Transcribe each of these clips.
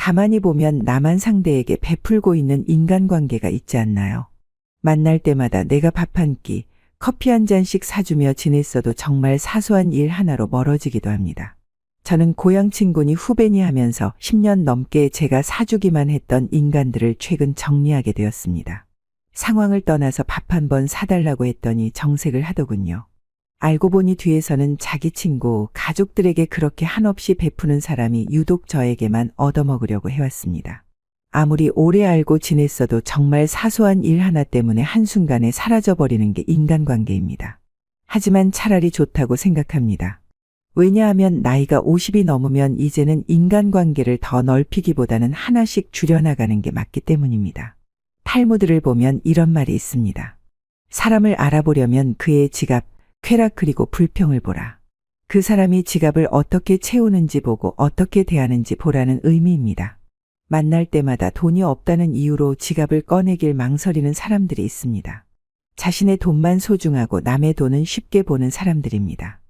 가만히 보면 나만 상대에게 베풀고 있는 인간관계가 있지 않나요? 만날 때마다 내가 밥 한 끼, 커피 한 잔씩 사주며 지냈어도 정말 사소한 일 하나로 멀어지기도 합니다. 저는 고향 친구니 후배니 하면서 10년 넘게 제가 사주기만 했던 인간들을 최근 정리하게 되었습니다. 상황을 떠나서 밥 한 번 사달라고 했더니 정색을 하더군요. 알고 보니 뒤에서는 자기 친구, 가족들에게 그렇게 한없이 베푸는 사람이 유독 저에게만 얻어먹으려고 해왔습니다. 아무리 오래 알고 지냈어도 정말 사소한 일 하나 때문에 한순간에 사라져버리는 게 인간관계입니다. 하지만 차라리 좋다고 생각합니다. 왜냐하면 나이가 50이 넘으면 이제는 인간관계를 더 넓히기보다는 하나씩 줄여나가는 게 맞기 때문입니다. 탈무드를 보면 이런 말이 있습니다. 사람을 알아보려면 그의 지갑, 쾌락 그리고 불평을 보라. 그 사람이 지갑을 어떻게 채우는지 보고 어떻게 대하는지 보라는 의미입니다. 만날 때마다 돈이 없다는 이유로 지갑을 꺼내길 망설이는 사람들이 있습니다. 자신의 돈만 소중하고 남의 돈은 쉽게 보는 사람들입니다.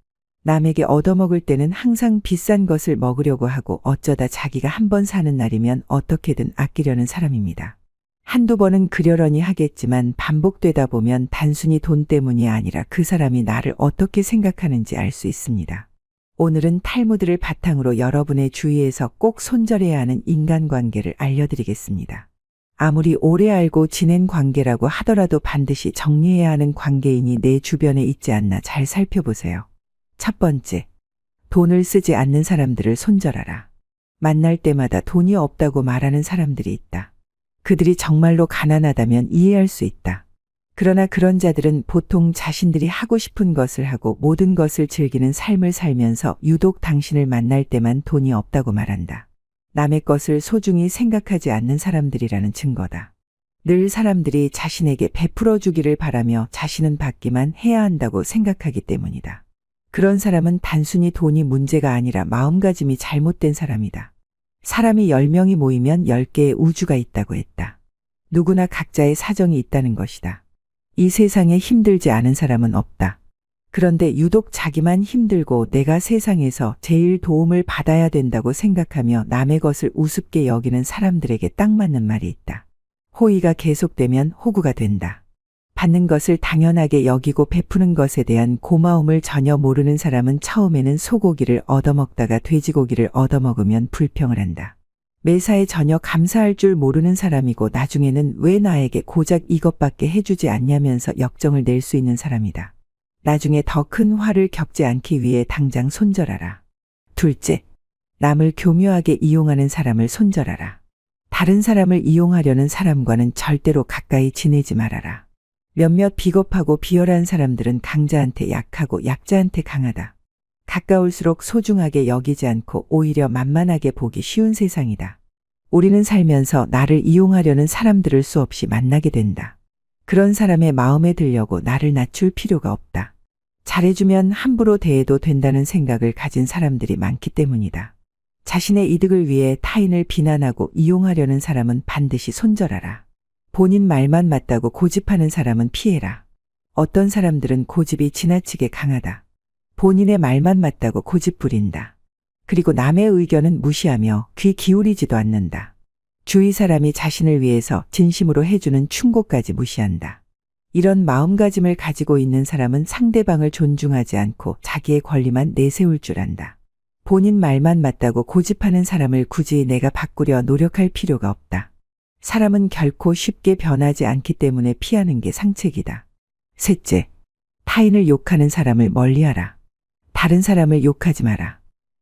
남에게 얻어먹을 때는 항상 비싼 것을 먹으려고 하고 어쩌다 자기가 한 번 사는 날이면 어떻게든 아끼려는 사람입니다. 한두 번은 그러려니 하겠지만 반복되다 보면 단순히 돈 때문이 아니라 그 사람이 나를 어떻게 생각하는지 알 수 있습니다. 오늘은 탈무드를 바탕으로 여러분의 주위에서 꼭 손절해야 하는 인간관계를 알려드리겠습니다. 아무리 오래 알고 지낸 관계라고 하더라도 반드시 정리해야 하는 관계인이 내 주변에 있지 않나 잘 살펴보세요. 첫 번째, 돈을 쓰지 않는 사람들을 손절하라. 만날 때마다 돈이 없다고 말하는 사람들이 있다. 그들이 정말로 가난하다면 이해할 수 있다. 그러나 그런 자들은 보통 자신들이 하고 싶은 것을 하고 모든 것을 즐기는 삶을 살면서 유독 당신을 만날 때만 돈이 없다고 말한다. 남의 것을 소중히 생각하지 않는 사람들이라는 증거다. 늘 사람들이 자신에게 베풀어 주기를 바라며 자신은 받기만 해야 한다고 생각하기 때문이다. 그런 사람은 단순히 돈이 문제가 아니라 마음가짐이 잘못된 사람이다. 사람이 10명이 모이면 10개의 우주가 있다고 했다. 누구나 각자의 사정이 있다는 것이다. 이 세상에 힘들지 않은 사람은 없다. 그런데 유독 자기만 힘들고 내가 세상에서 제일 도움을 받아야 된다고 생각하며 남의 것을 우습게 여기는 사람들에게 딱 맞는 말이 있다. 호의가 계속되면 호구가 된다. 받는 것을 당연하게 여기고 베푸는 것에 대한 고마움을 전혀 모르는 사람은 처음에는 소고기를 얻어먹다가 돼지고기를 얻어먹으면 불평을 한다. 매사에 전혀 감사할 줄 모르는 사람이고 나중에는 왜 나에게 고작 이것밖에 해주지 않냐면서 역정을 낼 수 있는 사람이다. 나중에 더 큰 화를 겪지 않기 위해 당장 손절하라. 둘째, 남을 교묘하게 이용하는 사람을 손절하라. 다른 사람을 이용하려는 사람과는 절대로 가까이 지내지 말아라. 몇몇 비겁하고 비열한 사람들은 강자한테 약하고 약자한테 강하다. 가까울수록 소중하게 여기지 않고 오히려 만만하게 보기 쉬운 세상이다. 우리는 살면서 나를 이용하려는 사람들을 수없이 만나게 된다. 그런 사람의 마음에 들려고 나를 낮출 필요가 없다. 잘해주면 함부로 대해도 된다는 생각을 가진 사람들이 많기 때문이다. 자신의 이득을 위해 타인을 비난하고 이용하려는 사람은 반드시 손절하라. 본인 말만 맞다고 고집하는 사람은 피해라. 어떤 사람들은 고집이 지나치게 강하다. 본인의 말만 맞다고 고집 부린다. 그리고 남의 의견은 무시하며 귀 기울이지도 않는다. 주위 사람이 자신을 위해서 진심으로 해주는 충고까지 무시한다. 이런 마음가짐을 가지고 있는 사람은 상대방을 존중하지 않고 자기의 권리만 내세울 줄 안다. 본인 말만 맞다고 고집하는 사람을 굳이 내가 바꾸려 노력할 필요가 없다. 사람은 결코 쉽게 변하지 않기 때문에 피하는 게 상책이다. 셋째, 타인을 욕하는 사람을 멀리하라. 다른 사람을 욕하지 마라.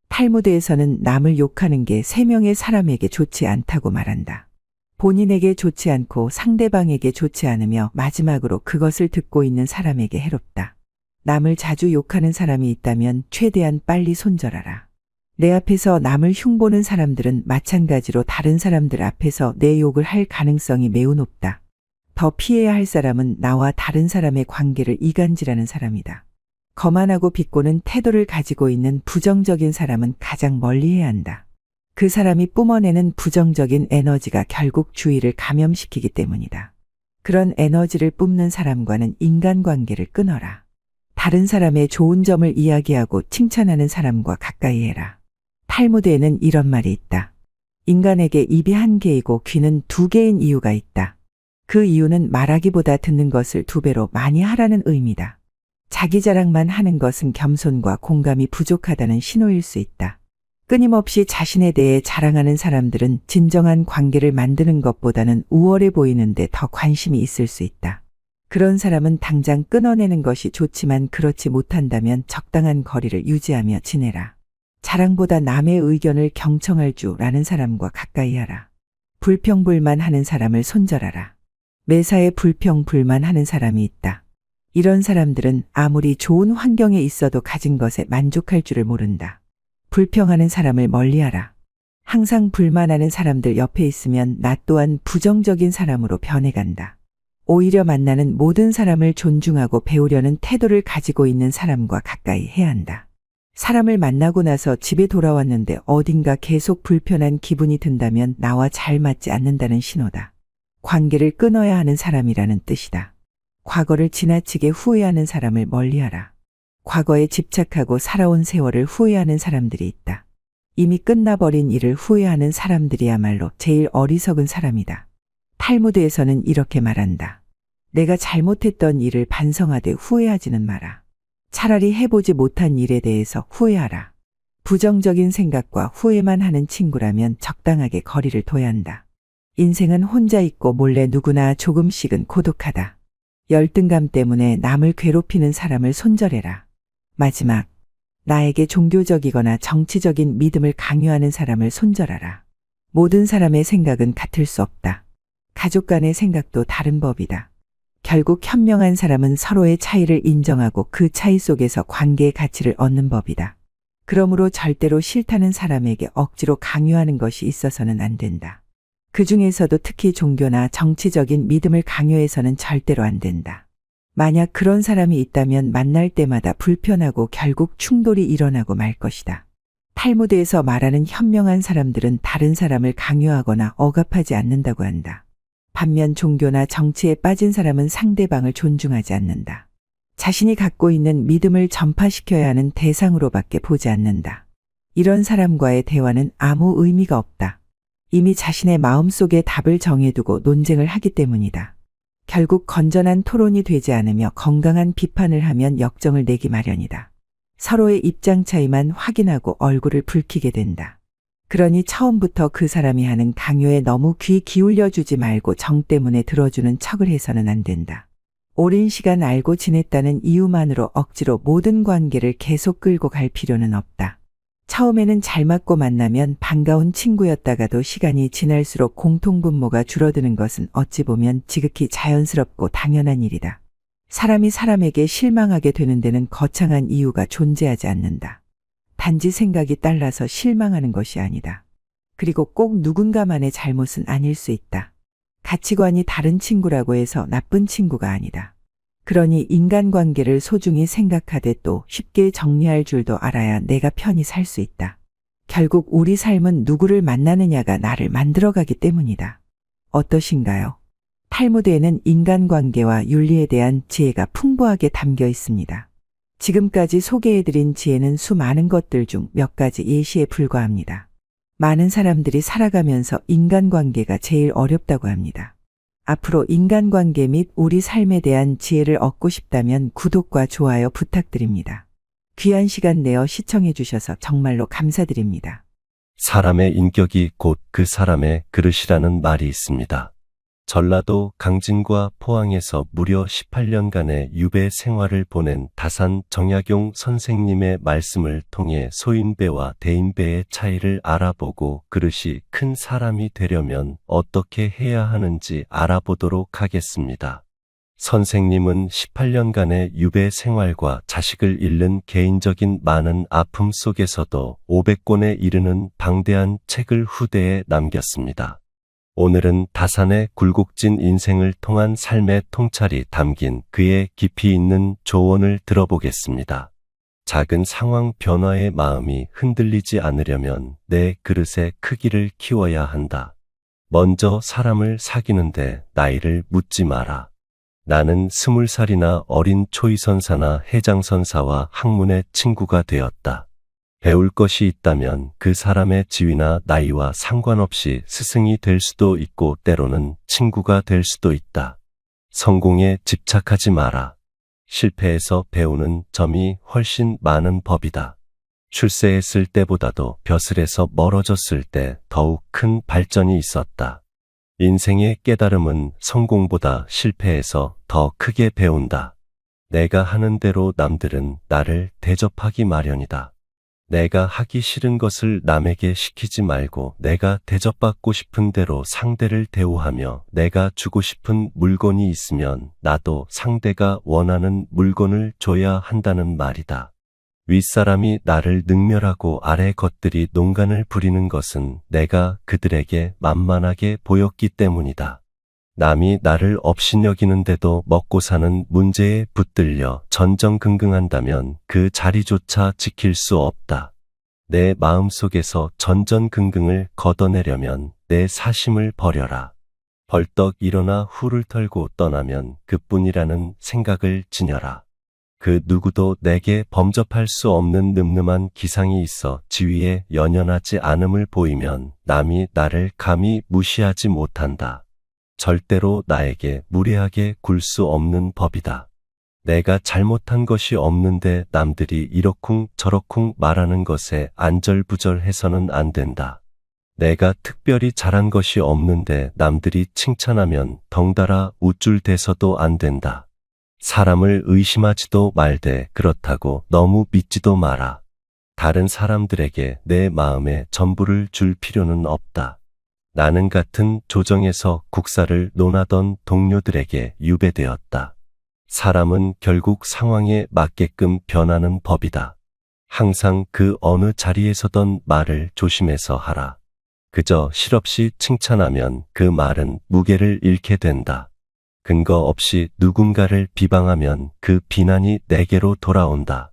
탈무드에서는 남을 욕하는 게 3명의 사람에게 좋지 않다고 말한다. 본인에게 좋지 않고 상대방에게 좋지 않으며 마지막으로 그것을 듣고 있는 사람에게 해롭다. 남을 자주 욕하는 사람이 있다면 최대한 빨리 손절하라. 내 앞에서 남을 흉보는 사람들은 마찬가지로 다른 사람들 앞에서 내 욕을 할 가능성이 매우 높다. 더 피해야 할 사람은 나와 다른 사람의 관계를 이간질하는 사람이다. 거만하고 비꼬는 태도를 가지고 있는 부정적인 사람은 가장 멀리해야 한다. 그 사람이 뿜어내는 부정적인 에너지가 결국 주위를 감염시키기 때문이다. 그런 에너지를 뿜는 사람과는 인간관계를 끊어라. 다른 사람의 좋은 점을 이야기하고 칭찬하는 사람과 가까이 해라. 탈무드에는 이런 말이 있다. 인간에게 입이 한 개이고 귀는 두 개인 이유가 있다. 그 이유는 말하기보다 듣는 것을 두 배로 많이 하라는 의미다. 자기 자랑만 하는 것은 겸손과 공감이 부족하다는 신호일 수 있다. 끊임없이 자신에 대해 자랑하는 사람들은 진정한 관계를 만드는 것보다는 우월해 보이는데 더 관심이 있을 수 있다. 그런 사람은 당장 끊어내는 것이 좋지만 그렇지 못한다면 적당한 거리를 유지하며 지내라. 자랑보다 남의 의견을 경청할 줄 아는 사람과 가까이 하라. 불평불만하는 사람을 손절하라. 매사에 불평불만하는 사람이 있다. 이런 사람들은 아무리 좋은 환경에 있어도 가진 것에 만족할 줄을 모른다. 불평하는 사람을 멀리하라. 항상 불만하는 사람들 옆에 있으면 나 또한 부정적인 사람으로 변해간다. 오히려 만나는 모든 사람을 존중하고 배우려는 태도를 가지고 있는 사람과 가까이 해야 한다. 사람을 만나고 나서 집에 돌아왔는데 어딘가 계속 불편한 기분이 든다면 나와 잘 맞지 않는다는 신호다. 관계를 끊어야 하는 사람이라는 뜻이다. 과거를 지나치게 후회하는 사람을 멀리하라. 과거에 집착하고 살아온 세월을 후회하는 사람들이 있다. 이미 끝나버린 일을 후회하는 사람들이야말로 제일 어리석은 사람이다. 탈무드에서는 이렇게 말한다. 내가 잘못했던 일을 반성하되 후회하지는 마라. 차라리 해보지 못한 일에 대해서 후회하라. 부정적인 생각과 후회만 하는 친구라면 적당하게 거리를 둬야 한다. 인생은 혼자 있고 몰래 누구나 조금씩은 고독하다. 열등감 때문에 남을 괴롭히는 사람을 손절해라. 마지막, 나에게 종교적이거나 정치적인 믿음을 강요하는 사람을 손절하라. 모든 사람의 생각은 같을 수 없다. 가족 간의 생각도 다른 법이다. 결국 현명한 사람은 서로의 차이를 인정하고 그 차이 속에서 관계의 가치를 얻는 법이다. 그러므로 절대로 싫다는 사람에게 억지로 강요하는 것이 있어서는 안 된다. 그 중에서도 특히 종교나 정치적인 믿음을 강요해서는 절대로 안 된다. 만약 그런 사람이 있다면 만날 때마다 불편하고 결국 충돌이 일어나고 말 것이다. 탈무드에서 말하는 현명한 사람들은 다른 사람을 강요하거나 억압하지 않는다고 한다. 반면 종교나 정치에 빠진 사람은 상대방을 존중하지 않는다. 자신이 갖고 있는 믿음을 전파시켜야 하는 대상으로밖에 보지 않는다. 이런 사람과의 대화는 아무 의미가 없다. 이미 자신의 마음속에 답을 정해두고 논쟁을 하기 때문이다. 결국 건전한 토론이 되지 않으며 건강한 비판을 하면 역정을 내기 마련이다. 서로의 입장 차이만 확인하고 얼굴을 붉히게 된다. 그러니 처음부터 그 사람이 하는 강요에 너무 귀 기울여 주지 말고 정 때문에 들어주는 척을 해서는 안 된다. 오랜 시간 알고 지냈다는 이유만으로 억지로 모든 관계를 계속 끌고 갈 필요는 없다. 처음에는 잘 맞고 만나면 반가운 친구였다가도 시간이 지날수록 공통분모가 줄어드는 것은 어찌 보면 지극히 자연스럽고 당연한 일이다. 사람이 사람에게 실망하게 되는 데는 거창한 이유가 존재하지 않는다. 단지 생각이 달라서 실망하는 것이 아니다. 그리고 꼭 누군가만의 잘못은 아닐 수 있다. 가치관이 다른 친구라고 해서 나쁜 친구가 아니다. 그러니 인간관계를 소중히 생각하되 또 쉽게 정리할 줄도 알아야 내가 편히 살 수 있다. 결국 우리 삶은 누구를 만나느냐가 나를 만들어가기 때문이다. 어떠신가요? 탈무드에는 인간관계와 윤리에 대한 지혜가 풍부하게 담겨 있습니다. 지금까지 소개해드린 지혜는 수많은 것들 중 몇 가지 예시에 불과합니다. 많은 사람들이 살아가면서 인간관계가 제일 어렵다고 합니다. 앞으로 인간관계 및 우리 삶에 대한 지혜를 얻고 싶다면 구독과 좋아요 부탁드립니다. 귀한 시간 내어 시청해 주셔서 정말로 감사드립니다. 사람의 인격이 곧 그 사람의 그릇이라는 말이 있습니다. 전라도 강진과 포항에서 무려 18년간의 유배 생활을 보낸 다산 정약용 선생님의 말씀을 통해 소인배와 대인배의 차이를 알아보고 그릇이 큰 사람이 되려면 어떻게 해야 하는지 알아보도록 하겠습니다. 선생님은 18년간의 유배 생활과 자식을 잃는 개인적인 많은 아픔 속에서도 500권에 이르는 방대한 책을 후대에 남겼습니다. 오늘은 다산의 굴곡진 인생을 통한 삶의 통찰이 담긴 그의 깊이 있는 조언을 들어보겠습니다. 작은 상황 변화의 마음이 흔들리지 않으려면 내 그릇의 크기를 키워야 한다. 먼저 사람을 사귀는데 나이를 묻지 마라. 나는 20살이나 어린 초이선사나 해장선사와 학문의 친구가 되었다. 배울 것이 있다면 그 사람의 지위나 나이와 상관없이 스승이 될 수도 있고 때로는 친구가 될 수도 있다. 성공에 집착하지 마라. 실패에서 배우는 점이 훨씬 많은 법이다. 출세했을 때보다도 벼슬에서 멀어졌을 때 더욱 큰 발전이 있었다. 인생의 깨달음은 성공보다 실패에서 더 크게 배운다. 내가 하는 대로 남들은 나를 대접하기 마련이다. 내가 하기 싫은 것을 남에게 시키지 말고 내가 대접받고 싶은 대로 상대를 대우하며 내가 주고 싶은 물건이 있으면 나도 상대가 원하는 물건을 줘야 한다는 말이다. 윗사람이 나를 능멸하고 아래 것들이 농간을 부리는 것은 내가 그들에게 만만하게 보였기 때문이다. 남이 나를 업신여기는데도 먹고 사는 문제에 붙들려 전전긍긍한다면 그 자리조차 지킬 수 없다. 내 마음속에서 전전긍긍을 걷어내려면 내 사심을 버려라. 벌떡 일어나 후를 털고 떠나면 그뿐이라는 생각을 지녀라. 그 누구도 내게 범접할 수 없는 늠름한 기상이 있어 지위에 연연하지 않음을 보이면 남이 나를 감히 무시하지 못한다. 절대로 나에게 무례하게 굴 수 없는 법이다. 내가 잘못한 것이 없는데 남들이 이러쿵 저러쿵 말하는 것에 안절부절해서는 안 된다. 내가 특별히 잘한 것이 없는데 남들이 칭찬하면 덩달아 우쭐대서도 안 된다. 사람을 의심하지도 말되 그렇다고 너무 믿지도 마라. 다른 사람들에게 내 마음의 전부를 줄 필요는 없다. 나는 같은 조정에서 국사를 논하던 동료들에게 유배되었다. 사람은 결국 상황에 맞게끔 변하는 법이다. 항상 그 어느 자리에서던 말을 조심해서 하라. 그저 실없이 칭찬하면 그 말은 무게를 잃게 된다. 근거 없이 누군가를 비방하면 그 비난이 내게로 돌아온다.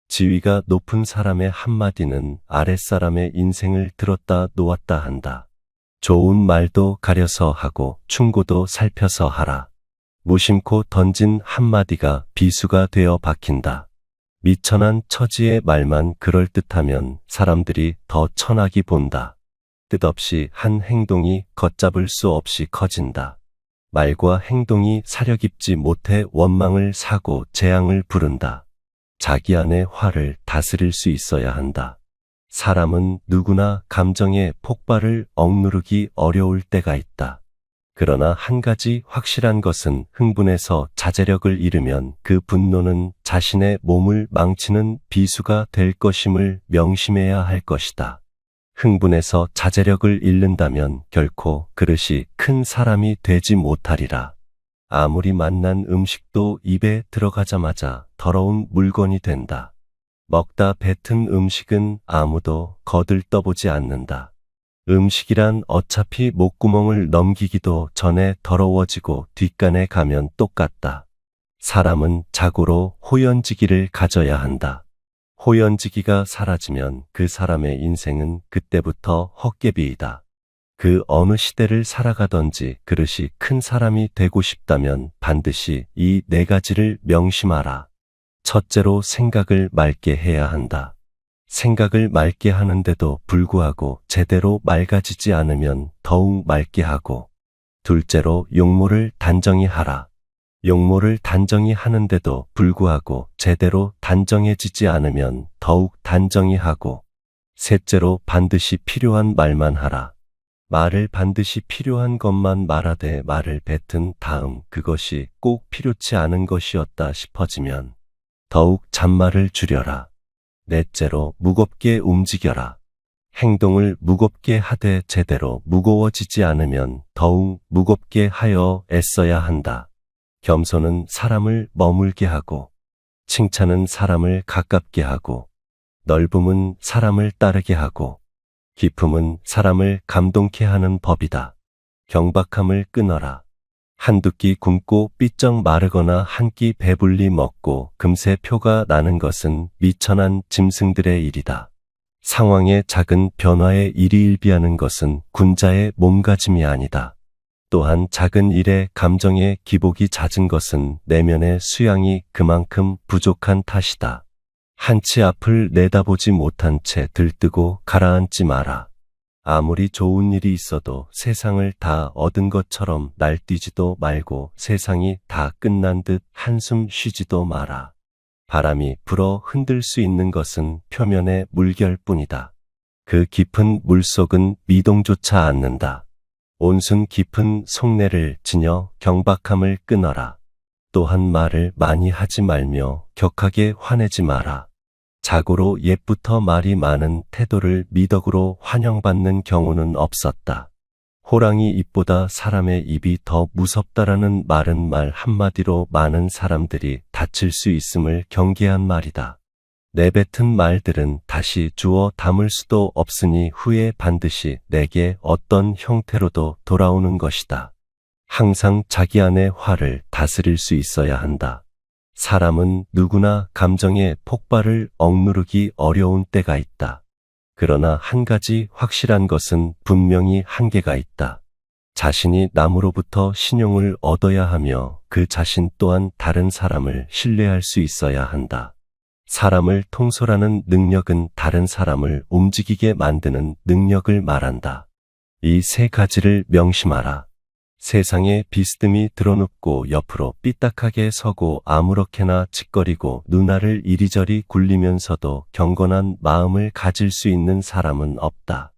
지위가 높은 사람의 한마디는 아랫사람의 인생을 들었다 놓았다 한다. 좋은 말도 가려서 하고 충고도 살펴서 하라. 무심코 던진 한마디가 비수가 되어 박힌다. 미천한 처지의 말만 그럴듯하면 사람들이 더 천하게 본다. 뜻없이 한 행동이 걷잡을 수 없이 커진다. 말과 행동이 사려 깊지 못해 원망을 사고 재앙을 부른다. 자기 안의 화를 다스릴 수 있어야 한다. 사람은 누구나 감정의 폭발을 억누르기 어려울 때가 있다. 그러나 한 가지 확실한 것은 흥분해서 자제력을 잃으면 그 분노는 자신의 몸을 망치는 비수가 될 것임을 명심해야 할 것이다. 흥분해서 자제력을 잃는다면 결코 그릇이 큰 사람이 되지 못하리라. 아무리 맛난 음식도 입에 들어가자마자 더러운 물건이 된다. 먹다 뱉은 음식은 아무도 거들떠보지 않는다. 음식이란 어차피 목구멍을 넘기기도 전에 더러워지고 뒷간에 가면 똑같다. 사람은 자고로 호연지기를 가져야 한다. 호연지기가 사라지면 그 사람의 인생은 그때부터 헛개비이다. 그 어느 시대를 살아가던지 그릇이 큰 사람이 되고 싶다면 반드시 이 네 가지를 명심하라. 첫째로 생각을 맑게 해야 한다. 생각을 맑게 하는데도 불구하고 제대로 맑아지지 않으면 더욱 맑게 하고, 둘째로 용모를 단정히 하라. 용모를 단정히 하는데도 불구하고 제대로 단정해지지 않으면 더욱 단정히 하고, 셋째로 반드시 필요한 말만 하라. 말을 반드시 필요한 것만 말하되 말을 뱉은 다음 그것이 꼭 필요치 않은 것이었다 싶어지면 더욱 잔말을 줄여라. 넷째로 무겁게 움직여라. 행동을 무겁게 하되 제대로 무거워지지 않으면 더욱 무겁게 하여 애써야 한다. 겸손은 사람을 머물게 하고, 칭찬은 사람을 가깝게 하고, 넓음은 사람을 따르게 하고, 기품은 사람을 감동케 하는 법이다. 경박함을 끊어라. 한두 끼 굶고 삐쩍 마르거나 한 끼 배불리 먹고 금세 표가 나는 것은 미천한 짐승들의 일이다. 상황의 작은 변화에 일희일비하는 것은 군자의 몸가짐이 아니다. 또한 작은 일에 감정의 기복이 잦은 것은 내면의 수양이 그만큼 부족한 탓이다. 한치 앞을 내다보지 못한 채 들뜨고 가라앉지 마라. 아무리 좋은 일이 있어도 세상을 다 얻은 것처럼 날뛰지도 말고 세상이 다 끝난 듯 한숨 쉬지도 마라. 바람이 불어 흔들 수 있는 것은 표면의 물결뿐이다. 그 깊은 물속은 미동조차 않는다. 온순 깊은 속내를 지녀 경박함을 끊어라. 또한 말을 많이 하지 말며 격하게 화내지 마라. 자고로 옛부터 말이 많은 태도를 미덕으로 환영받는 경우는 없었다. 호랑이 입보다 사람의 입이 더 무섭다라는 말은 말 한마디로 많은 사람들이 다칠 수 있음을 경계한 말이다. 내뱉은 말들은 다시 주워 담을 수도 없으니 후에 반드시 내게 어떤 형태로도 돌아오는 것이다. 항상 자기 안의 화를 다스릴 수 있어야 한다. 사람은 누구나 감정의 폭발을 억누르기 어려운 때가 있다. 그러나 한 가지 확실한 것은 분명히 한계가 있다. 자신이 남으로부터 신용을 얻어야 하며 그 자신 또한 다른 사람을 신뢰할 수 있어야 한다. 사람을 통솔하는 능력은 다른 사람을 움직이게 만드는 능력을 말한다. 이 세 가지를 명심하라. 세상에 비스듬히 드러눕고 옆으로 삐딱하게 서고 아무렇게나 짓거리고 눈알을 이리저리 굴리면서도 경건한 마음을 가질 수 있는 사람은 없다.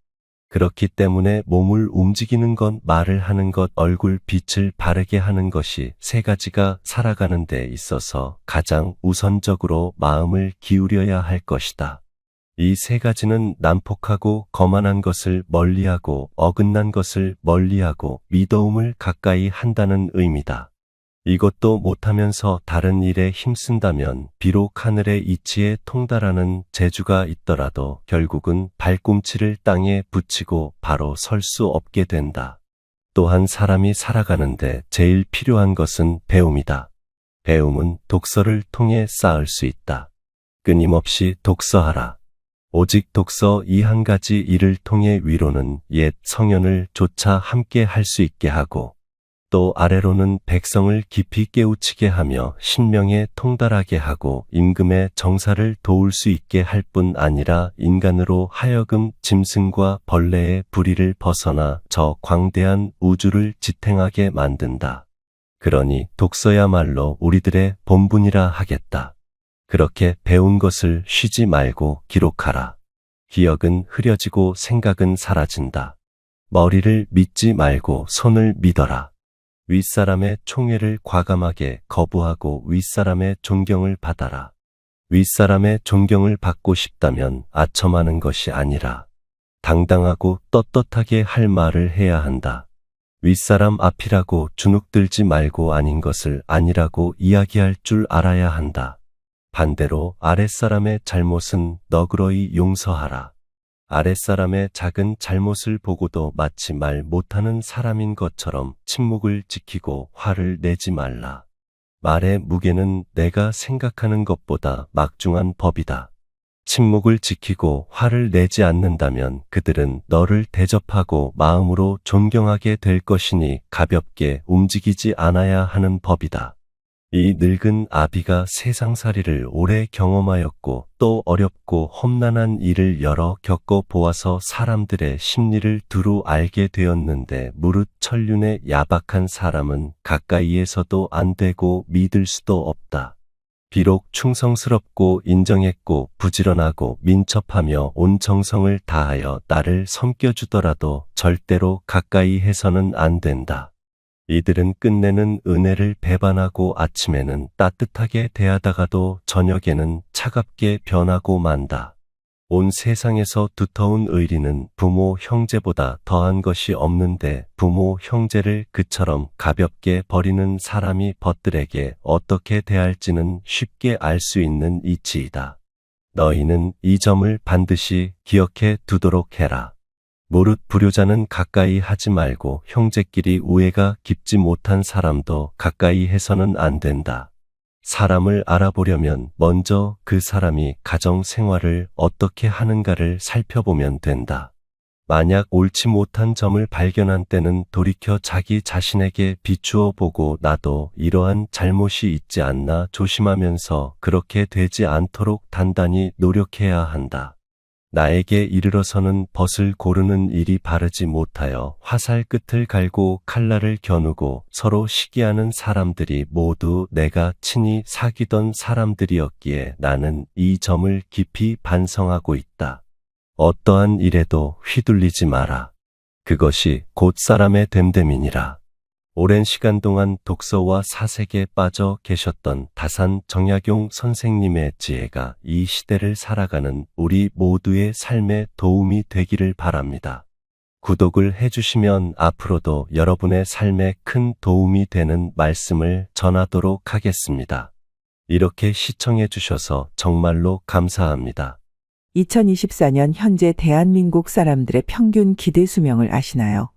그렇기 때문에 몸을 움직이는 것, 말을 하는 것, 얼굴 빛을 바르게 하는 것이 세 가지가 살아가는 데 있어서 가장 우선적으로 마음을 기울여야 할 것이다. 이 세 가지는 난폭하고 거만한 것을 멀리하고 어긋난 것을 멀리하고 미더움을 가까이 한다는 의미다. 이것도 못하면서 다른 일에 힘쓴다면 비록 하늘의 이치에 통달하는 재주가 있더라도 결국은 발꿈치를 땅에 붙이고 바로 설 수 없게 된다. 또한 사람이 살아가는데 제일 필요한 것은 배움이다. 배움은 독서를 통해 쌓을 수 있다. 끊임없이 독서하라. 오직 독서 이 한 가지 일을 통해 위로는 옛 성현을 조차 함께 할 수 있게 하고 또 아래로는 백성을 깊이 깨우치게 하며 신명에 통달하게 하고 임금의 정사를 도울 수 있게 할 뿐 아니라 인간으로 하여금 짐승과 벌레의 부리를 벗어나 저 광대한 우주를 지탱하게 만든다. 그러니 독서야말로 우리들의 본분이라 하겠다. 그렇게 배운 것을 쉬지 말고 기록하라. 기억은 흐려지고 생각은 사라진다. 머리를 믿지 말고 손을 믿어라. 윗사람의 총애를 과감하게 거부하고 윗사람의 존경을 받아라. 윗사람의 존경을 받고 싶다면 아첨하는 것이 아니라 당당하고 떳떳하게 할 말을 해야 한다. 윗사람 앞이라고 주눅들지 말고 아닌 것을 아니라고 이야기할 줄 알아야 한다. 반대로 아랫사람의 잘못은 너그러이 용서하라. 아랫사람의 작은 잘못을 보고도 마치 말 못하는 사람인 것처럼 침묵을 지키고 화를 내지 말라. 말의 무게는 내가 생각하는 것보다 막중한 법이다. 침묵을 지키고 화를 내지 않는다면 그들은 너를 대접하고 마음으로 존경하게 될 것이니 가볍게 움직이지 않아야 하는 법이다. 이 늙은 아비가 세상살이를 오래 경험하였고 또 어렵고 험난한 일을 여러 겪어보아서 사람들의 심리를 두루 알게 되었는데 무릇 천륜의 야박한 사람은 가까이에서도 안 되고 믿을 수도 없다. 비록 충성스럽고 인정했고 부지런하고 민첩하며 온 정성을 다하여 나를 섬겨주더라도 절대로 가까이 해서는 안 된다. 이들은 끝내는 은혜를 배반하고 아침에는 따뜻하게 대하다가도 저녁에는 차갑게 변하고 만다. 온 세상에서 두터운 의리는 부모 형제보다 더한 것이 없는데 부모 형제를 그처럼 가볍게 버리는 사람이 벗들에게 어떻게 대할지는 쉽게 알 수 있는 이치이다. 너희는 이 점을 반드시 기억해 두도록 해라. 무릇 불효자는 가까이 하지 말고 형제끼리 우애가 깊지 못한 사람도 가까이 해서는 안 된다. 사람을 알아보려면 먼저 그 사람이 가정 생활을 어떻게 하는가를 살펴보면 된다. 만약 옳지 못한 점을 발견한 때는 돌이켜 자기 자신에게 비추어 보고 나도 이러한 잘못이 있지 않나 조심하면서 그렇게 되지 않도록 단단히 노력해야 한다. 나에게 이르러서는 벗을 고르는 일이 바르지 못하여 화살 끝을 갈고 칼날을 겨누고 서로 시기하는 사람들이 모두 내가 친히 사귀던 사람들이었기에 나는 이 점을 깊이 반성하고 있다. 어떠한 일에도 휘둘리지 마라. 그것이 곧 사람의 됨됨이니라. 오랜 시간 동안 독서와 사색에 빠져 계셨던 다산 정약용 선생님의 지혜가 이 시대를 살아가는 우리 모두의 삶에 도움이 되기를 바랍니다. 구독을 해주시면 앞으로도 여러분의 삶에 큰 도움이 되는 말씀을 전하도록 하겠습니다. 이렇게 시청해 주셔서 정말로 감사합니다. 2024년 현재 대한민국 사람들의 평균 기대 수명을 아시나요?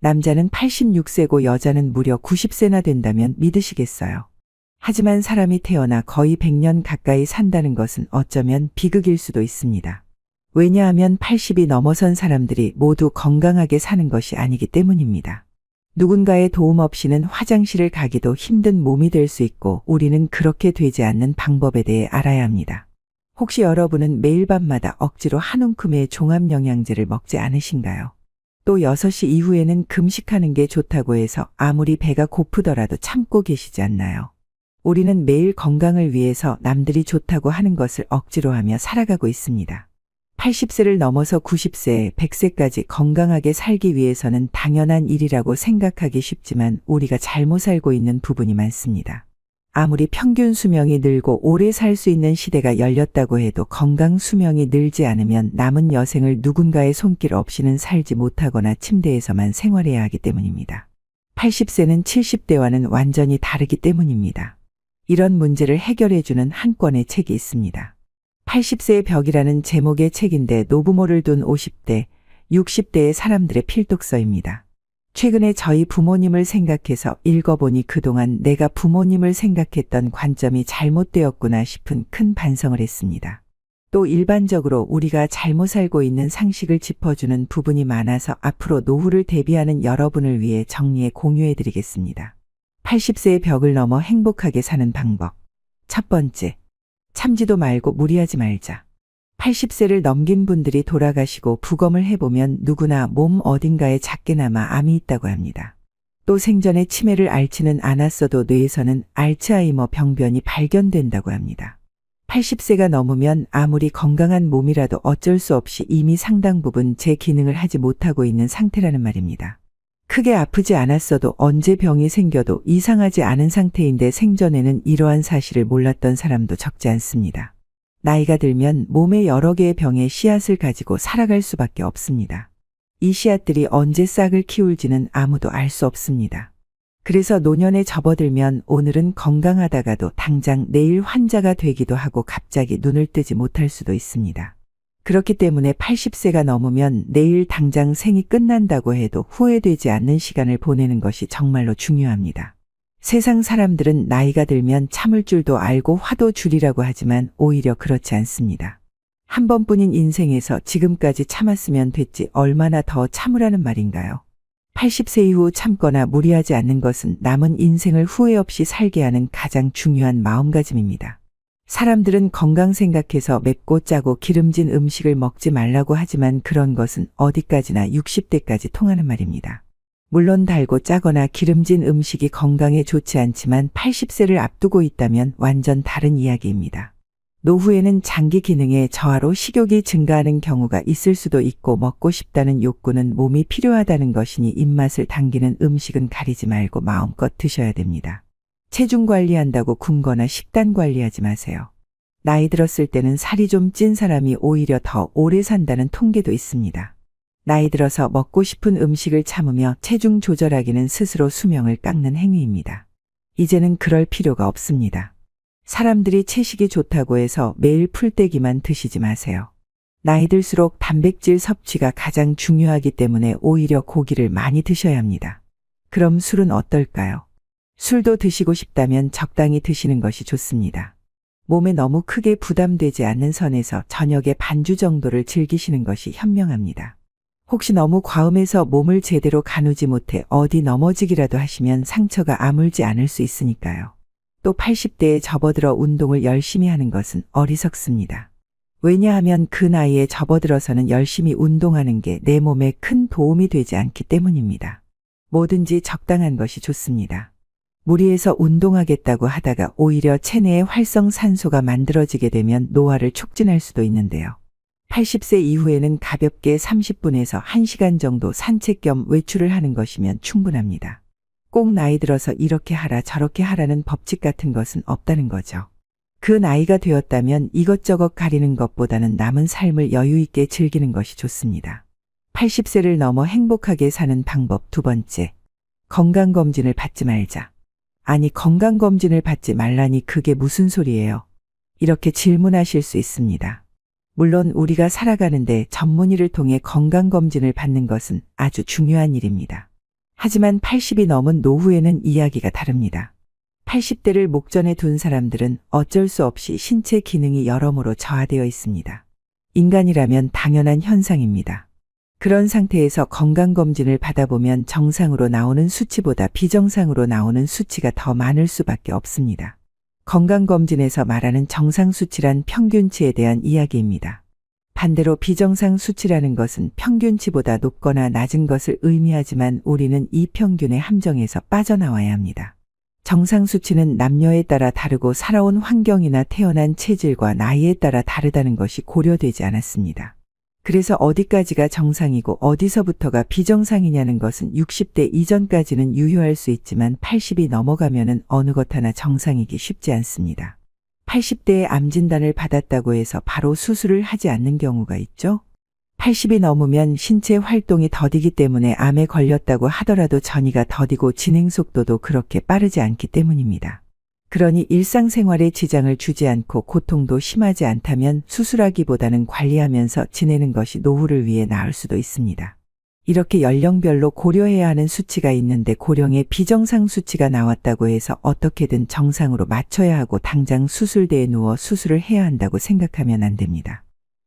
남자는 86세고 여자는 무려 90세나 된다면 믿으시겠어요? 하지만 사람이 태어나 거의 100년 가까이 산다는 것은 어쩌면 비극일 수도 있습니다. 왜냐하면 80이 넘어선 사람들이 모두 건강하게 사는 것이 아니기 때문입니다. 누군가의 도움 없이는 화장실을 가기도 힘든 몸이 될 수 있고 우리는 그렇게 되지 않는 방법에 대해 알아야 합니다. 혹시 여러분은 매일 밤마다 억지로 한 움큼의 종합영양제를 먹지 않으신가요? 또 6시 이후에는 금식하는 게 좋다고 해서 아무리 배가 고프더라도 참고 계시지 않나요? 우리는 매일 건강을 위해서 남들이 좋다고 하는 것을 억지로 하며 살아가고 있습니다. 80세를 넘어서 90세, 100세까지 건강하게 살기 위해서는 당연한 일이라고 생각하기 쉽지만 우리가 잘못 살고 있는 부분이 많습니다. 아무리 평균 수명이 늘고 오래 살 수 있는 시대가 열렸다고 해도 건강 수명이 늘지 않으면 남은 여생을 누군가의 손길 없이는 살지 못하거나 침대에서만 생활해야 하기 때문입니다. 80세는 70대와는 완전히 다르기 때문입니다. 이런 문제를 해결해주는 한 권의 책이 있습니다. 80세의 벽이라는 제목의 책인데 노부모를 둔 50대, 60대의 사람들의 필독서입니다. 최근에 저희 부모님을 생각해서 읽어보니 그동안 내가 부모님을 생각했던 관점이 잘못되었구나 싶은 큰 반성을 했습니다. 또 일반적으로 우리가 잘못 살고 있는 상식을 짚어주는 부분이 많아서 앞으로 노후를 대비하는 여러분을 위해 정리해 공유해드리겠습니다. 80세의 벽을 넘어 행복하게 사는 방법. 첫 번째, 참지도 말고 무리하지 말자. 80세를 넘긴 분들이 돌아가시고 부검을 해보면 누구나 몸 어딘가에 작게나마 암이 있다고 합니다. 또 생전에 치매를 앓지는 않았어도 뇌에서는 알츠하이머 병변이 발견된다고 합니다. 80세가 넘으면 아무리 건강한 몸이라도 어쩔 수 없이 이미 상당 부분 제 기능을 하지 못하고 있는 상태라는 말입니다. 크게 아프지 않았어도 언제 병이 생겨도 이상하지 않은 상태인데 생전에는 이러한 사실을 몰랐던 사람도 적지 않습니다. 나이가 들면 몸에 여러 개의 병의 씨앗을 가지고 살아갈 수밖에 없습니다. 이 씨앗들이 언제 싹을 키울지는 아무도 알 수 없습니다. 그래서 노년에 접어들면 오늘은 건강하다가도 당장 내일 환자가 되기도 하고 갑자기 눈을 뜨지 못할 수도 있습니다. 그렇기 때문에 80세가 넘으면 내일 당장 생이 끝난다고 해도 후회되지 않는 시간을 보내는 것이 정말로 중요합니다. 세상 사람들은 나이가 들면 참을 줄도 알고 화도 줄이라고 하지만 오히려 그렇지 않습니다. 한 번뿐인 인생에서 지금까지 참았으면 됐지 얼마나 더 참으라는 말인가요? 80세 이후 참거나 무리하지 않는 것은 남은 인생을 후회 없이 살게 하는 가장 중요한 마음가짐입니다. 사람들은 건강 생각해서 맵고 짜고 기름진 음식을 먹지 말라고 하지만 그런 것은 어디까지나 60대까지 통하는 말입니다. 물론 달고 짜거나 기름진 음식이 건강에 좋지 않지만 80세를 앞두고 있다면 완전 다른 이야기입니다. 노후에는 장기 기능의 저하로 식욕이 증가하는 경우가 있을 수도 있고 먹고 싶다는 욕구는 몸이 필요하다는 것이니 입맛을 당기는 음식은 가리지 말고 마음껏 드셔야 됩니다. 체중 관리한다고 굶거나 식단 관리하지 마세요. 나이 들었을 때는 살이 좀 찐 사람이 오히려 더 오래 산다는 통계도 있습니다. 나이 들어서 먹고 싶은 음식을 참으며 체중 조절하기는 스스로 수명을 깎는 행위입니다. 이제는 그럴 필요가 없습니다. 사람들이 채식이 좋다고 해서 매일 풀떼기만 드시지 마세요. 나이 들수록 단백질 섭취가 가장 중요하기 때문에 오히려 고기를 많이 드셔야 합니다. 그럼 술은 어떨까요? 술도 드시고 싶다면 적당히 드시는 것이 좋습니다. 몸에 너무 크게 부담되지 않는 선에서 저녁에 반주 정도를 즐기시는 것이 현명합니다. 혹시 너무 과음해서 몸을 제대로 가누지 못해 어디 넘어지기라도 하시면 상처가 아물지 않을 수 있으니까요. 또 80대에 접어들어 운동을 열심히 하는 것은 어리석습니다. 왜냐하면 그 나이에 접어들어서는 열심히 운동하는 게 내 몸에 큰 도움이 되지 않기 때문입니다. 뭐든지 적당한 것이 좋습니다. 무리해서 운동하겠다고 하다가 오히려 체내에 활성산소가 만들어지게 되면 노화를 촉진할 수도 있는데요. 80세 이후에는 가볍게 30분에서 1시간 정도 산책 겸 외출을 하는 것이면 충분합니다. 꼭 나이 들어서 이렇게 하라 저렇게 하라는 법칙 같은 것은 없다는 거죠. 그 나이가 되었다면 이것저것 가리는 것보다는 남은 삶을 여유 있게 즐기는 것이 좋습니다. 80세를 넘어 행복하게 사는 방법 두 번째. 건강검진을 받지 말자. 아니, 건강검진을 받지 말라니 그게 무슨 소리예요? 이렇게 질문하실 수 있습니다. 물론 우리가 살아가는데 전문의를 통해 건강검진을 받는 것은 아주 중요한 일입니다. 하지만 80이 넘은 노후에는 이야기가 다릅니다. 80대를 목전에 둔 사람들은 어쩔 수 없이 신체 기능이 여러모로 저하되어 있습니다. 인간이라면 당연한 현상입니다. 그런 상태에서 건강검진을 받아보면 정상으로 나오는 수치보다 비정상으로 나오는 수치가 더 많을 수밖에 없습니다. 건강검진에서 말하는 정상 수치란 평균치에 대한 이야기입니다. 반대로 비정상 수치라는 것은 평균치보다 높거나 낮은 것을 의미하지만 우리는 이 평균의 함정에서 빠져나와야 합니다. 정상 수치는 남녀에 따라 다르고 살아온 환경이나 태어난 체질과 나이에 따라 다르다는 것이 고려되지 않았습니다. 그래서 어디까지가 정상이고 어디서부터가 비정상이냐는 것은 60대 이전까지는 유효할 수 있지만 80이 넘어가면은 어느 것 하나 정상이기 쉽지 않습니다. 80대에 암 진단을 받았다고 해서 바로 수술을 하지 않는 경우가 있죠. 80이 넘으면 신체 활동이 더디기 때문에 암에 걸렸다고 하더라도 전이가 더디고 진행 속도도 그렇게 빠르지 않기 때문입니다. 그러니 일상생활에 지장을 주지 않고 고통도 심하지 않다면 수술하기보다는 관리하면서 지내는 것이 노후를 위해 나을 수도 있습니다. 이렇게 연령별로 고려해야 하는 수치가 있는데 고령의 비정상 수치가 나왔다고 해서 어떻게든 정상으로 맞춰야 하고 당장 수술대에 누워 수술을 해야 한다고 생각하면 안 됩니다.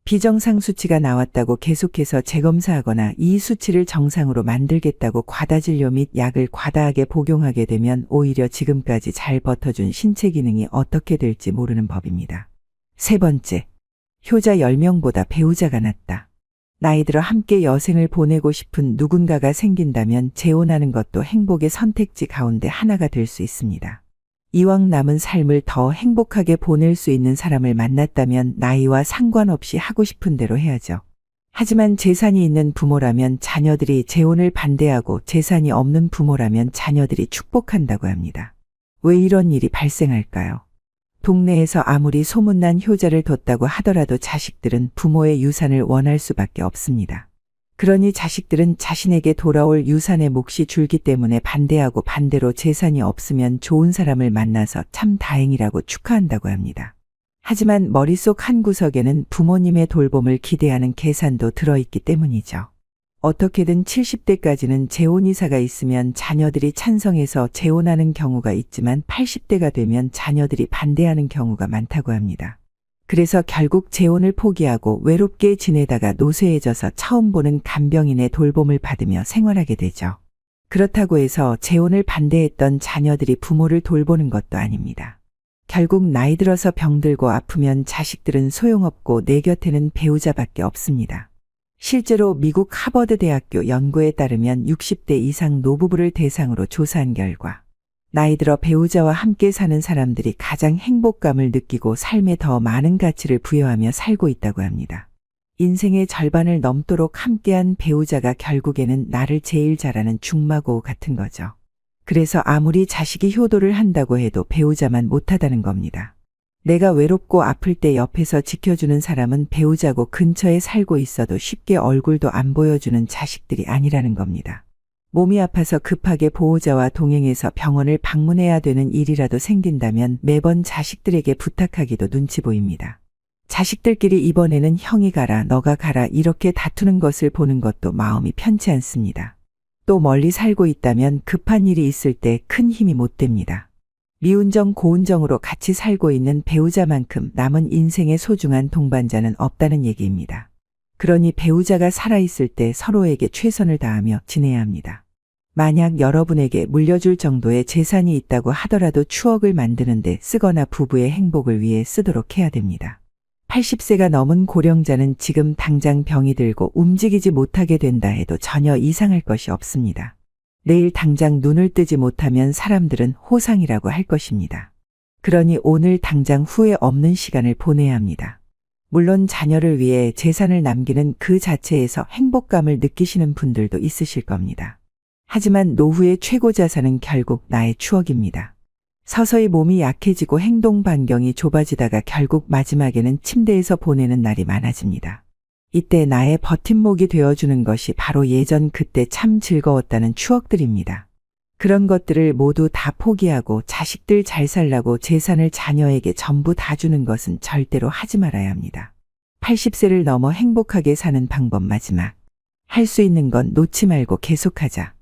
비정상 수치가 나왔다고 계속해서 재검사하거나 이 수치를 정상으로 만들겠다고 과다진료 및 약을 과다하게 복용하게 되면 오히려 지금까지 잘 버텨준 신체 기능이 어떻게 될지 모르는 법입니다. 세 번째, 효자 10명보다 배우자가 낫다. 나이 들어 함께 여생을 보내고 싶은 누군가가 생긴다면 재혼하는 것도 행복의 선택지 가운데 하나가 될 수 있습니다. 이왕 남은 삶을 더 행복하게 보낼 수 있는 사람을 만났다면 나이와 상관없이 하고 싶은 대로 해야죠. 하지만 재산이 있는 부모라면 자녀들이 재혼을 반대하고 재산이 없는 부모라면 자녀들이 축복한다고 합니다. 왜 이런 일이 발생할까요? 동네에서 아무리 소문난 효자를 뒀다고 하더라도 자식들은 부모의 유산을 원할 수밖에 없습니다. 그러니 자식들은 자신에게 돌아올 유산의 몫이 줄기 때문에 반대하고 반대로 재산이 없으면 좋은 사람을 만나서 참 다행이라고 축하한다고 합니다. 하지만 머릿속 한구석에는 부모님의 돌봄을 기대하는 계산도 들어있기 때문이죠. 어떻게든 70대까지는 재혼 이사가 있으면 자녀들이 찬성해서 재혼하는 경우가 있지만 80대가 되면 자녀들이 반대하는 경우가 많다고 합니다. 그래서 결국 재혼을 포기하고 외롭게 지내다가 노쇠해져서 처음 보는 간병인의 돌봄을 받으며 생활하게 되죠. 그렇다고 해서 재혼을 반대했던 자녀들이 부모를 돌보는 것도 아닙니다. 결국 나이 들어서 병들고 아프면 자식들은 소용없고 내 곁에는 배우자밖에 없습니다. 실제로 미국 하버드 대학교 연구에 따르면 60대 이상 노부부를 대상으로 조사한 결과 나이 들어 배우자와 함께 사는 사람들이 가장 행복감을 느끼고 삶에 더 많은 가치를 부여하며 살고 있다고 합니다. 인생의 절반을 넘도록 함께한 배우자가 결국에는 나를 제일 잘하는 중마고 같은 거죠. 그래서 아무리 자식이 효도를 한다고 해도 배우자만 못하다는 겁니다. 내가 외롭고 아플 때 옆에서 지켜주는 사람은 배우자고 근처에 살고 있어도 쉽게 얼굴도 안 보여주는 자식들이 아니라는 겁니다. 몸이 아파서 급하게 보호자와 동행해서 병원을 방문해야 되는 일이라도 생긴다면 매번 자식들에게 부탁하기도 눈치 보입니다. 자식들끼리 이번에는 형이 가라, 너가 가라 이렇게 다투는 것을 보는 것도 마음이 편치 않습니다. 또 멀리 살고 있다면 급한 일이 있을 때 큰 힘이 못 됩니다. 미운정 고운정으로 같이 살고 있는 배우자만큼 남은 인생의 소중한 동반자는 없다는 얘기입니다. 그러니 배우자가 살아있을 때 서로에게 최선을 다하며 지내야 합니다. 만약 여러분에게 물려줄 정도의 재산이 있다고 하더라도 추억을 만드는데 쓰거나 부부의 행복을 위해 쓰도록 해야 됩니다. 80세가 넘은 고령자는 지금 당장 병이 들고 움직이지 못하게 된다 해도 전혀 이상할 것이 없습니다. 내일 당장 눈을 뜨지 못하면 사람들은 호상이라고 할 것입니다. 그러니 오늘 당장 후회 없는 시간을 보내야 합니다. 물론 자녀를 위해 재산을 남기는 그 자체에서 행복감을 느끼시는 분들도 있으실 겁니다. 하지만 노후의 최고 자산은 결국 나의 추억입니다. 서서히 몸이 약해지고 행동 반경이 좁아지다가 결국 마지막에는 침대에서 보내는 날이 많아집니다. 이때 나의 버팀목이 되어주는 것이 바로 예전 그때 참 즐거웠다는 추억들입니다. 그런 것들을 모두 다 포기하고 자식들 잘 살라고 재산을 자녀에게 전부 다 주는 것은 절대로 하지 말아야 합니다. 80세를 넘어 행복하게 사는 방법 마지막. 할 수 있는 건 놓지 말고 계속하자.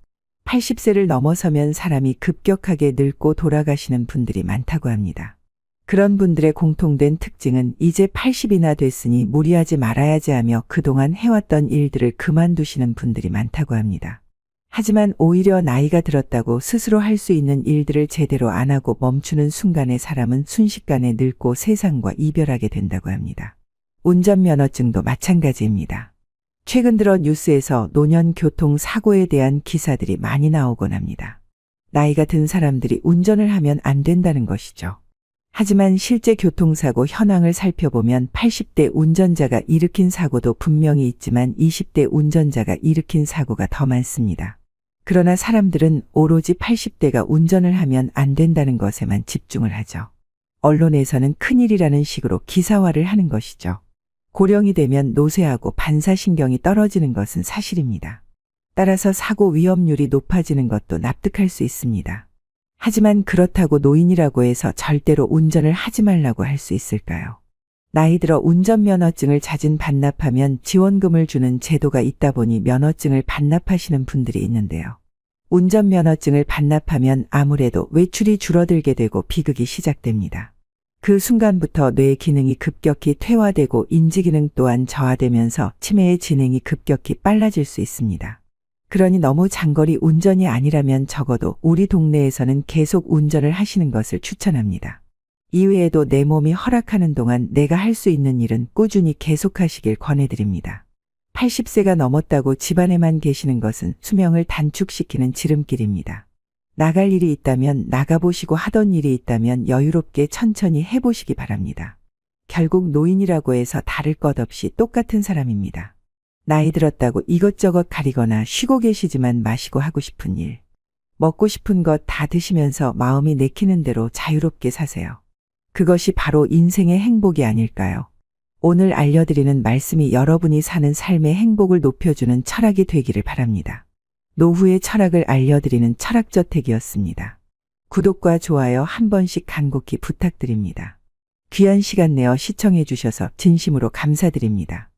80세를 넘어서면 사람이 급격하게 늙고 돌아가시는 분들이 많다고 합니다. 그런 분들의 공통된 특징은 이제 80이나 됐으니 무리하지 말아야지 하며 그동안 해왔던 일들을 그만두시는 분들이 많다고 합니다. 하지만 오히려 나이가 들었다고 스스로 할 수 있는 일들을 제대로 안 하고 멈추는 순간에 사람은 순식간에 늙고 세상과 이별하게 된다고 합니다. 운전면허증도 마찬가지입니다. 최근 들어 뉴스에서 노년 교통사고에 대한 기사들이 많이 나오곤 합니다. 나이가 든 사람들이 운전을 하면 안 된다는 것이죠. 하지만 실제 교통사고 현황을 살펴보면 80대 운전자가 일으킨 사고도 분명히 있지만 20대 운전자가 일으킨 사고가 더 많습니다. 그러나 사람들은 오로지 80대가 운전을 하면 안 된다는 것에만 집중을 하죠. 언론에서는 큰일이라는 식으로 기사화를 하는 것이죠. 고령이 되면 노쇠하고 반사신경이 떨어지는 것은 사실입니다. 따라서 사고 위험률이 높아지는 것도 납득할 수 있습니다. 하지만 그렇다고 노인이라고 해서 절대로 운전을 하지 말라고 할 수 있을까요? 나이 들어 운전면허증을 자진 반납하면 지원금을 주는 제도가 있다 보니 면허증을 반납하시는 분들이 있는데요. 운전면허증을 반납하면 아무래도 외출이 줄어들게 되고 비극이 시작됩니다. 그 순간부터 뇌 기능이 급격히 퇴화되고 인지기능 또한 저하되면서 치매의 진행이 급격히 빨라질 수 있습니다. 그러니 너무 장거리 운전이 아니라면 적어도 우리 동네에서는 계속 운전을 하시는 것을 추천합니다. 이외에도 내 몸이 허락하는 동안 내가 할 수 있는 일은 꾸준히 계속하시길 권해드립니다. 80세가 넘었다고 집안에만 계시는 것은 수명을 단축시키는 지름길입니다. 나갈 일이 있다면 나가보시고 하던 일이 있다면 여유롭게 천천히 해보시기 바랍니다. 결국 노인이라고 해서 다를 것 없이 똑같은 사람입니다. 나이 들었다고 이것저것 가리거나 쉬고 계시지만 마시고 하고 싶은 일, 먹고 싶은 것 다 드시면서 마음이 내키는 대로 자유롭게 사세요. 그것이 바로 인생의 행복이 아닐까요? 오늘 알려드리는 말씀이 여러분이 사는 삶의 행복을 높여주는 철학이 되기를 바랍니다. 노후의 철학을 알려드리는 철학저택이었습니다. 구독과 좋아요 한 번씩 간곡히 부탁드립니다. 귀한 시간 내어 시청해 주셔서 진심으로 감사드립니다.